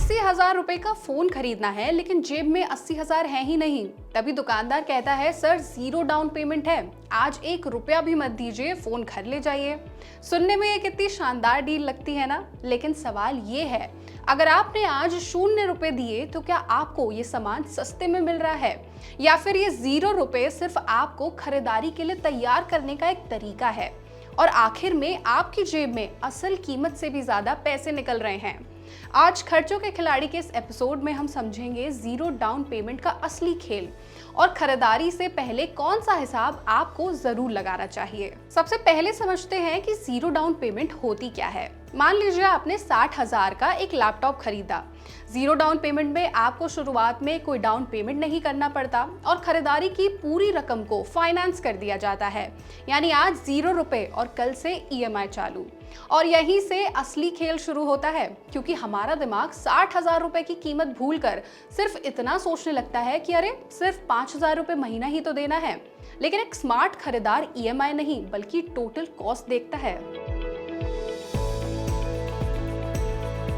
80,000 रुपए का फोन खरीदना है लेकिन जेब में 80,000 है ही नहीं। तभी दुकानदार कहता है सर 0 डाउन पेमेंट है, आज 1 रुपया भी मत दीजिए, फोन घर ले जाइए। सुनने में ये कितनी शानदार डील लगती है ना, लेकिन सवाल ये है, अगर आपने आज 0 रुपए दिए तो क्या आपको ये सामान सस्ते में मिल रहा है, या फिर ये 0 रुपए सिर्फ आपको खरीदारी के लिए तैयार करने का एक तरीका है और आखिर में आपकी जेब में असल कीमत से भी ज्यादा पैसे निकल रहे हैं। आज खर्चों के खिलाड़ी के इस एपिसोड में हम समझेंगे 0 डाउन पेमेंट का असली खेल और खरीदारी से पहले कौन सा हिसाब आपको जरूर लगाना चाहिए। सबसे पहले समझते हैं कि 0 डाउन पेमेंट होती क्या है। मान लीजिए आपने 60,000 का एक लैपटॉप खरीदा। 0 डाउन पेमेंट में आपको शुरुआत में कोई डाउन पेमेंट नहीं करना पड़ता और खरीदारी की पूरी रकम को फाइनेंस कर दिया जाता है, यानी आज 0 रुपए और कल से EMI चालू। और यहीं से असली खेल शुरू होता है, क्योंकि हमारा दिमाग 60,000 रुपए की कीमत भूलकर सिर्फ इतना सोचने लगता है कि अरे सिर्फ 5,000 रुपए महीना ही तो देना है। लेकिन एक स्मार्ट खरीदार EMI नहीं बल्कि टोटल कॉस्ट देखता है।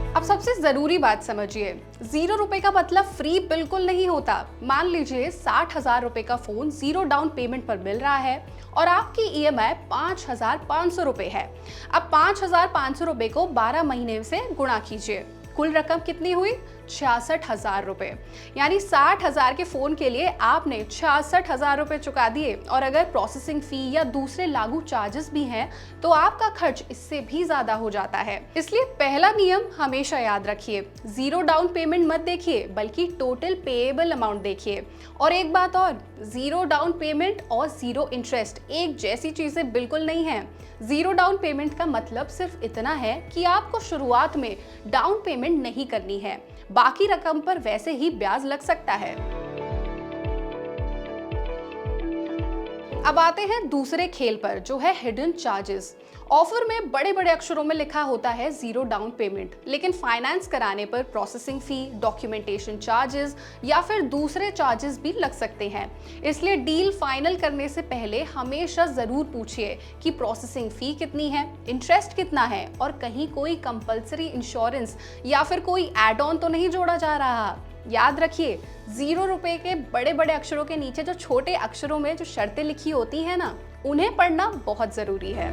अब सबसे जरूरी बात समझिए, 0 रुपए का मतलब फ्री बिल्कुल नहीं होता। मान लीजिए 60,000 रुपए का फोन 0 डाउन पेमेंट पर मिल रहा है और आपकी EMI 5,500 रुपए है। अब 5,500 रुपए को 12 महीने से गुणा कीजिए, कुल रकम कितनी हुई? 66,000 रुपए। यानी 60,000 के फोन के लिए आपने 66,000 रुपए चुका दिए, और अगर प्रोसेसिंग फी या दूसरे लागू चार्जेस भी हैं तो आपका खर्च इससे भी ज्यादा हो जाता है। इसलिए पहला नियम हमेशा याद रखिए, 0 डाउन पेमेंट मत देखिए बल्कि टोटल पेएबल अमाउंट देखिए। और एक बात और, 0 डाउन पेमेंट और 0 इंटरेस्ट एक जैसी चीजें बिल्कुल नहीं है। 0 डाउन पेमेंट का मतलब सिर्फ इतना है कि आपको शुरुआत में डाउन पेमेंट नहीं करनी है, बाकी रकम पर वैसे ही ब्याज लग सकता है। अब आते हैं दूसरे खेल पर, जो है हिडन चार्जेस। ऑफर में बड़े बड़े अक्षरों में लिखा होता है 0 डाउन पेमेंट, लेकिन फाइनेंस कराने पर प्रोसेसिंग फी, डॉक्यूमेंटेशन चार्जेस या फिर दूसरे चार्जेस भी लग सकते हैं। इसलिए डील फाइनल करने से पहले हमेशा जरूर पूछिए कि प्रोसेसिंग फी कितनी है, इंटरेस्ट कितना है और कहीं कोई कंपलसरी इंश्योरेंस या फिर कोई एड ऑन तो नहीं जोड़ा जा रहा। याद रखिए, 0 रुपए के बड़े बड़े अक्षरों के नीचे जो छोटे अक्षरों में जो शर्तें लिखी होती है ना, उन्हें पढ़ना बहुत जरूरी है।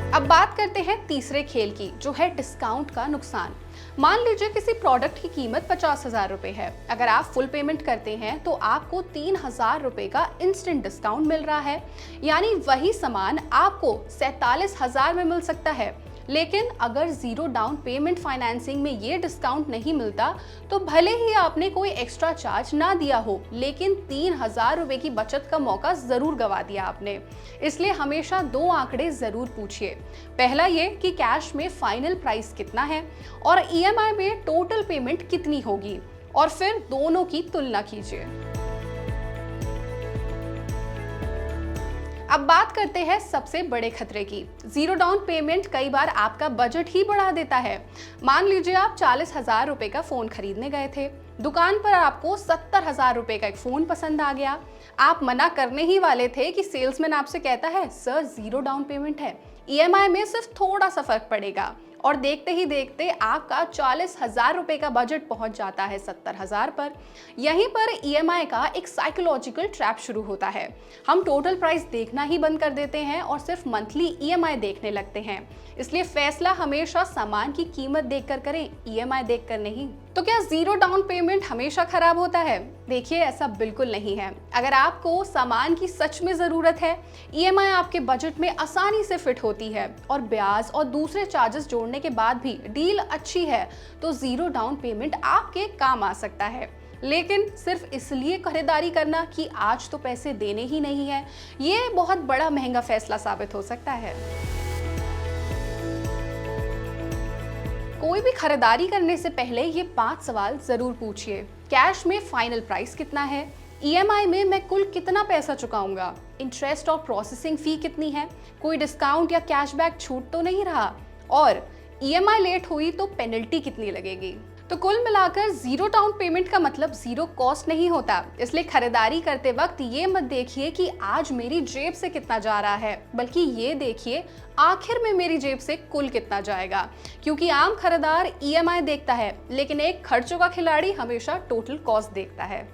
अब बात करते हैं तीसरे खेल की, जो है डिस्काउंट का नुकसान। मान लीजिए किसी प्रोडक्ट की कीमत 50,000 रुपए है। अगर आप फुल पेमेंट करते हैं तो आपको 3,000 रुपए का इंस्टेंट डिस्काउंट मिल रहा है, यानी वही सामान आपको 47,000 में मिल सकता है। लेकिन अगर 0 डाउन पेमेंट फाइनेंसिंग में ये डिस्काउंट नहीं मिलता तो भले ही आपने कोई एक्स्ट्रा चार्ज ना दिया हो, लेकिन 3,000 रुपए की बचत का मौका जरूर गवा दिया आपने। इसलिए हमेशा 2 आंकड़े जरूर पूछिए। पहला ये कि कैश में फाइनल प्राइस कितना है और EMI में टोटल पेमेंट कितनी होगी, और फिर दोनों की तुलना कीजिए। अब बात करते हैं सबसे बड़े खतरे की। 0 डाउन पेमेंट कई बार आपका बजट ही बढ़ा देता है। मान लीजिए आप 40,000 रुपए का फोन खरीदने गए थे, दुकान पर आपको 70,000 रुपए का एक फोन पसंद आ गया। आप मना करने ही वाले थे कि सेल्समैन आपसे कहता है सर 0 डाउन पेमेंट है, EMI में सिर्फ थोड़ा सा फर्क पड़ेगा, और देखते ही देखते आपका 40,000 रुपए का बजट पहुंच जाता है 70,000 पर। यहीं पर EMI का एक साइकोलॉजिकल ट्रैप शुरू होता है। हम टोटल प्राइस देखना ही बंद कर देते हैं और सिर्फ मंथली EMI देखने लगते हैं। इसलिए फैसला हमेशा सामान की कीमत देखकर करें, EMI देखकर नहीं। तो क्या 0 डाउन पेमेंट हमेशा खराब होता है? देखिए, ऐसा बिल्कुल नहीं है। अगर आपको सामान की सच में जरूरत है, EMI आपके बजट में आसानी से फिट होती है और ब्याज और दूसरे चार्जेस जोड़ने के बाद भी डील अच्छी है, तो 0 डाउन पेमेंट आपके काम आ सकता है। लेकिन सिर्फ इसलिए खरीदारी करना कि आज तो पैसे देने ही नहीं है, ये बहुत बड़ा महंगा फैसला साबित हो सकता है। कोई भी खरीदारी करने से पहले ये 5 सवाल जरूर पूछिए। कैश में फाइनल प्राइस कितना है? EMI में मैं कुल कितना पैसा चुकाऊंगा? इंटरेस्ट और प्रोसेसिंग फी कितनी है? कोई डिस्काउंट या कैशबैक छूट तो नहीं रहा? और EMI लेट हुई तो पेनल्टी कितनी लगेगी? तो कुल मिलाकर जीरो डाउन पेमेंट का मतलब जीरो कॉस्ट नहीं होता। इसलिए खरीदारी करते वक्त ये मत देखिए कि आज मेरी जेब से कितना जा रहा है, बल्कि ये देखिए आखिर में मेरी जेब से कुल कितना जाएगा। क्योंकि आम खरीदार ईएमआई देखता है, लेकिन एक खर्चों का खिलाड़ी हमेशा टोटल कॉस्ट देखता है।